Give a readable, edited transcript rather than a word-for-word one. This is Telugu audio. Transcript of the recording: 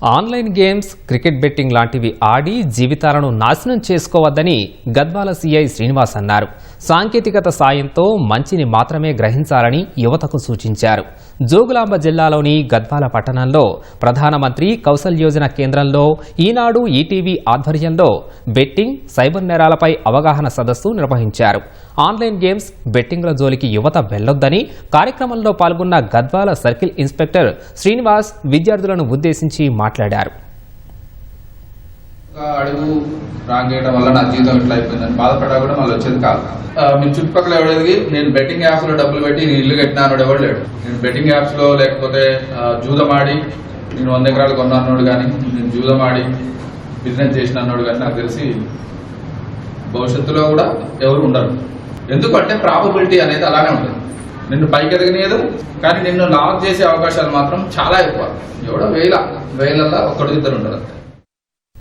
ఆన్లైన్ గేమ్స్, క్రికెట్ బెట్టింగ్ లాంటివి ఆడి జీవితాలను నాశనం చేసుకోవద్దని గద్వాల సీఐ శ్రీనివాస్ అన్నారు. సాంకేతికత సాయంతో మంచిని మాత్రమే గ్రహించాలని యువతకు సూచించారు. జోగులాంబ జిల్లాలోని గద్వాల పట్టణంలో ప్రధానమంత్రి కౌశల్ యోజన కేంద్రంలో ఈనాడు ఈటీవీ ఆధ్వర్యంలో బెట్టింగ్, సైబర్ నేరాలపై అవగాహన సదస్సు నిర్వహించారు. ఆన్లైన్ గేమ్స్, బెట్టింగ్ల జోలికి యువత వెళ్లొద్దని కార్యక్రమంలో పాల్గొన్న గద్వాల సర్కిల్ ఇన్స్పెక్టర్ శ్రీనివాస్ విద్యార్థులను ఉద్దేశించి మాట్లాడారు. అడుగు రాంగ్ చేయడం వల్ల నా జీవితం ఇట్లా అయిపోయిందని బాధపడా కూడా మళ్ళీ వచ్చేది కాదు. మీ చుట్టుపక్కల ఎవడేది నేను బెట్టింగ్ యాప్స్ లో డబ్బులు పెట్టి నేను ఇల్లు కట్టినాడు ఎవరు లేడు. నేను బెట్టింగ్ యాప్స్ లో లేకపోతే జూదమాడి నేను 100 ఎకరాలు కొన్నాడు కానీ నేను జూదమాడి బిజినెస్ చేసిన అన్నాడు కానీ నాకు తెలిసి భవిష్యత్తులో కూడా ఎవరు ఉండరు. ఎందుకంటే ప్రాబబిలిటీ అనేది అలానే ఉంటుంది. నిన్ను పైకి ఎదగనియదు, కానీ నిన్ను లాక్ చేసే అవకాశాలు మాత్రం చాలా ఎక్కువ. ఎవడో వేలల్లో 1-2 ఉంటారు.